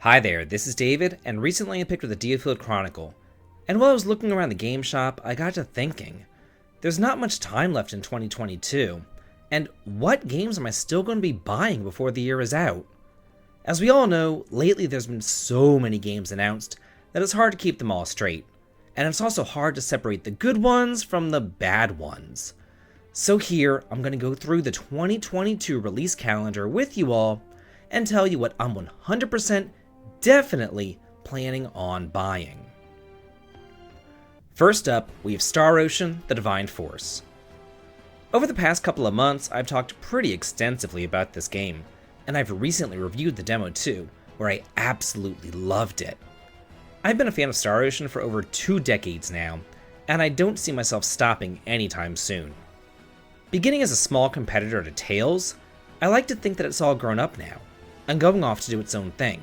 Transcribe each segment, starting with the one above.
Hi there, this is David, and recently I picked up the Deerfield Chronicle. And while I was looking around the game shop, I got to thinking, there's not much time left in 2022, and what games am I still going to be buying before the year is out? As we all know, lately there's been so many games announced that it's hard to keep them all straight, and it's also hard to separate the good ones from the bad ones. So here, I'm going to go through the 2022 release calendar with you all, and tell you what I'm 100% definitely planning on buying. First up, we have Star Ocean: The Divine Force. Over the past couple of months, I've talked pretty extensively about this game, and I've recently reviewed the demo too, where I absolutely loved it. I've been a fan of Star Ocean for over 2 decades now, and I don't see myself stopping anytime soon. Beginning as a small competitor to Tales, I like to think that it's all grown up now, and going off to do its own thing.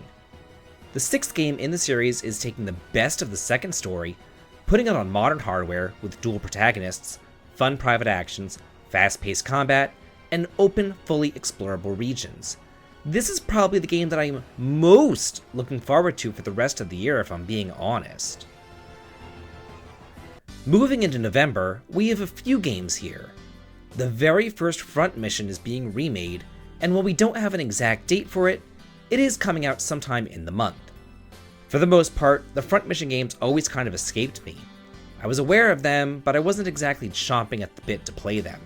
The 6th game in the series is taking the best of the second story, putting it on modern hardware with dual protagonists, fun private actions, fast-paced combat, and open, fully explorable regions. This is probably the game that I'm most looking forward to for the rest of the year, if I'm being honest. Moving into November, we have a few games here. The very first Front mission is being remade, and while we don't have an exact date for it, it is coming out sometime in the month. For the most part, the Front mission games always kind of escaped me. I was aware of them, but I wasn't exactly chomping at the bit to play them.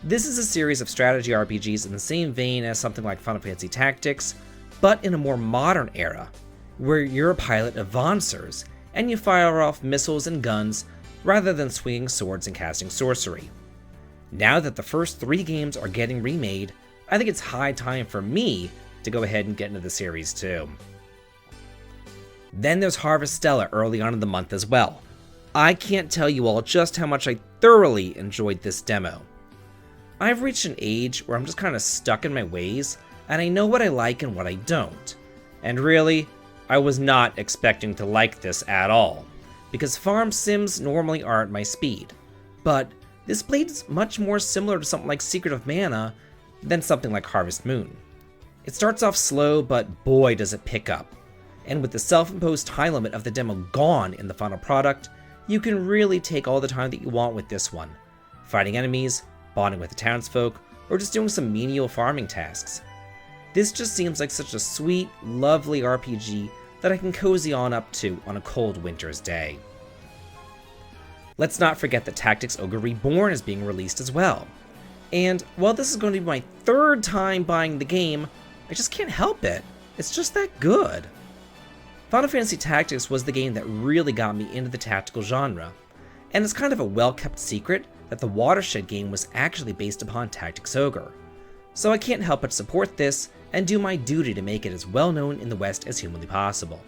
This is a series of strategy RPGs in the same vein as something like Final Fantasy Tactics, but in a more modern era, where you're a pilot of Vansers, and you fire off missiles and guns rather than swinging swords and casting sorcery. Now that the first 3 games are getting remade, I think it's high time for me to go ahead and get into the series too. Then there's Harvestella early on in the month as well. I can't tell you all just how much I thoroughly enjoyed this demo. I've reached an age where I'm just kind of stuck in my ways, and I know what I like and what I don't. And really, I was not expecting to like this at all, because farm sims normally aren't my speed. But this plays much more similar to something like Secret of Mana than something like Harvest Moon. It starts off slow, but boy does it pick up. And with the self-imposed time limit of the demo gone in the final product, you can really take all the time that you want with this one, fighting enemies, bonding with the townsfolk, or just doing some menial farming tasks. This just seems like such a sweet, lovely RPG that I can cozy on up to on a cold winter's day. Let's not forget that Tactics Ogre Reborn is being released as well. And while this is going to be my 3rd time buying the game, I just can't help it. It's just that good. Final Fantasy Tactics was the game that really got me into the tactical genre, and it's kind of a well-kept secret that the Watershed game was actually based upon Tactics Ogre. So I can't help but support this and do my duty to make it as well known in the West as humanly possible.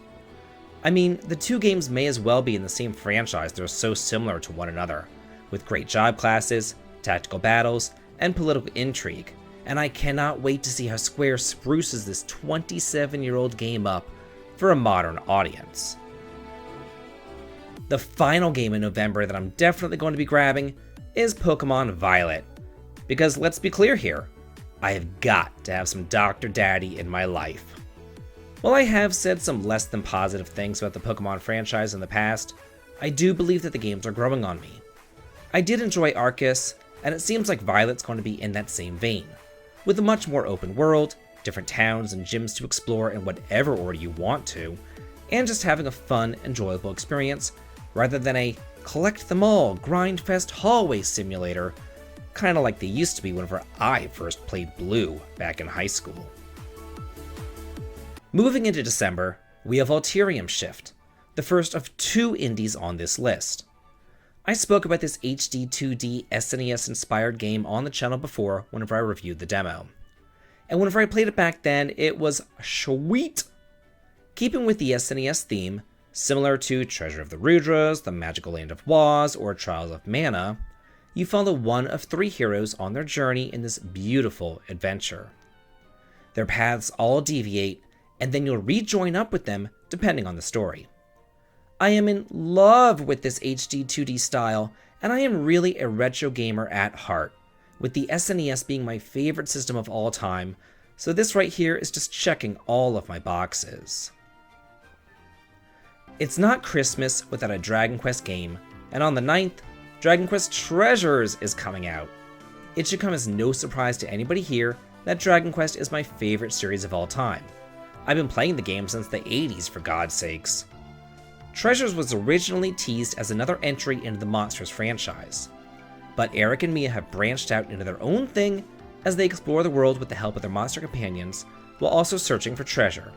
I mean, the 2 games may as well be in the same franchise, they're so similar to one another, with great job classes, tactical battles, and political intrigue, and I cannot wait to see how Square spruces this 27-year-old game up for a modern audience. The final game in November that I'm definitely going to be grabbing is Pokemon Violet. Because let's be clear here, I have got to have some Dr. Daddy in my life. While I have said some less than positive things about the Pokemon franchise in the past, I do believe that the games are growing on me. I did enjoy Arceus, and it seems like Violet's going to be in that same vein, with a much more open world, different towns and gyms to explore in whatever order you want to, and just having a fun, enjoyable experience, rather than a collect them all, grindfest hallway simulator, kinda like they used to be whenever I first played Blue back in high school. Moving into December, we have Alterium Shift, the first of 2 indies on this list. I spoke about this HD 2D SNES inspired game on the channel before whenever I reviewed the demo. And whenever I played it back then, it was sweet! Keeping with the SNES theme, similar to Treasure of the Rudras, The Magical Land of Oz, or Trials of Mana, you follow one of 3 heroes on their journey in this beautiful adventure. Their paths all deviate, and then you'll rejoin up with them depending on the story. I am in love with this HD 2D style, and I am really a retro gamer at heart, with the SNES being my favorite system of all time, so this right here is just checking all of my boxes. It's not Christmas without a Dragon Quest game, and on the 9th, Dragon Quest Treasures is coming out. It should come as no surprise to anybody here that Dragon Quest is my favorite series of all time. I've been playing the game since the 80s, for God's sakes. Treasures was originally teased as another entry into the Monsters franchise, but Eric and Mia have branched out into their own thing as they explore the world with the help of their monster companions while also searching for treasure.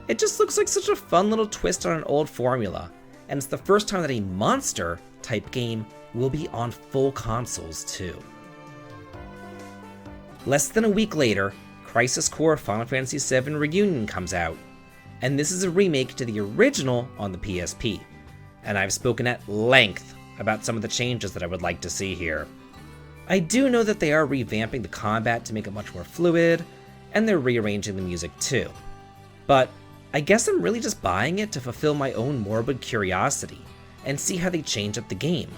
It just looks like such a fun little twist on an old formula, and it's the first time that a monster-type game will be on full consoles too. Less than a week later, Crisis Core Final Fantasy VII Reunion comes out, and this is a remake to the original on the PSP, and I've spoken at length about some of the changes that I would like to see here. I do know that they are revamping the combat to make it much more fluid, and they're rearranging the music too. But I guess I'm really just buying it to fulfill my own morbid curiosity and see how they change up the game.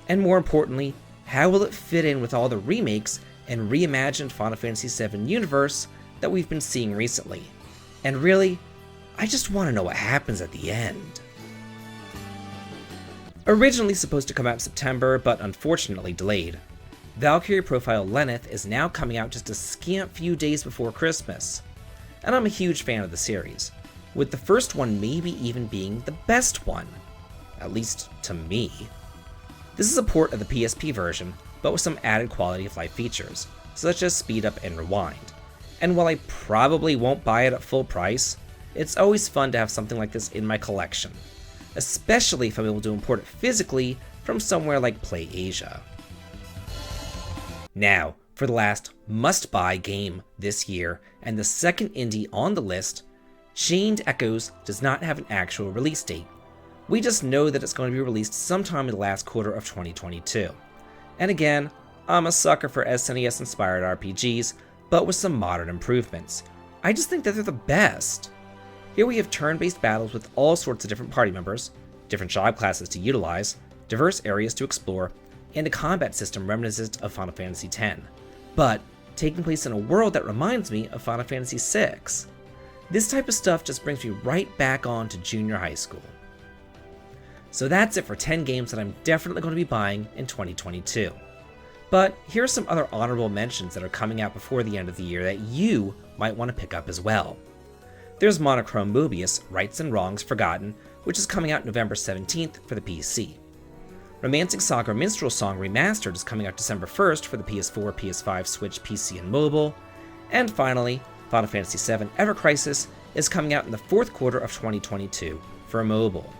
And more importantly, how will it fit in with all the remakes and reimagined Final Fantasy VII universe that we've been seeing recently. And really, I just want to know what happens at the end. Originally supposed to come out in September, but unfortunately delayed, Valkyrie profile Lenneth is now coming out just a scant few days before Christmas. And I'm a huge fan of the series, with the first one maybe even being the best one. At least to me. This is a port of the PSP version, but with some added quality of life features, such as speed up and rewind. And while I probably won't buy it at full price, it's always fun to have something like this in my collection, especially if I'm able to import it physically from somewhere like PlayAsia. Now, for the last must-buy game this year, and the second indie on the list, Chained Echoes does not have an actual release date. We just know that it's going to be released sometime in the last quarter of 2022. And again, I'm a sucker for SNES-inspired RPGs, but with some modern improvements. I just think that they're the best. Here we have turn-based battles with all sorts of different party members, different job classes to utilize, diverse areas to explore, and a combat system reminiscent of Final Fantasy X, but taking place in a world that reminds me of Final Fantasy VI. This type of stuff just brings me right back on to junior high school. So that's it for 10 games that I'm definitely going to be buying in 2022. But here are some other honorable mentions that are coming out before the end of the year that you might want to pick up as well. There's Monochrome Mobius, Rights and Wrongs Forgotten, which is coming out November 17th for the PC. Romancing Saga Minstrel Song Remastered is coming out December 1st for the PS4, PS5, Switch, PC, and mobile. And finally, Final Fantasy VII Ever Crisis is coming out in the fourth quarter of 2022 for mobile.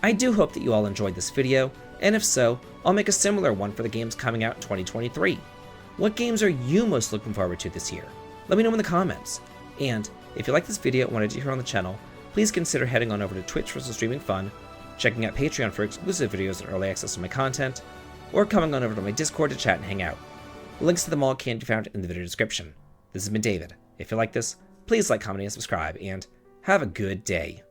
I do hope that you all enjoyed this video, and if so, I'll make a similar one for the games coming out in 2023. What games are you most looking forward to this year? Let me know in the comments. And if you like this video and wanted to hear on the channel, please consider heading on over to Twitch for some streaming fun, checking out Patreon for exclusive videos and early access to my content, or coming on over to my Discord to chat and hang out. Links to them all can be found in the video description. This has been David. If you like this, please like, comment, and subscribe, and have a good day.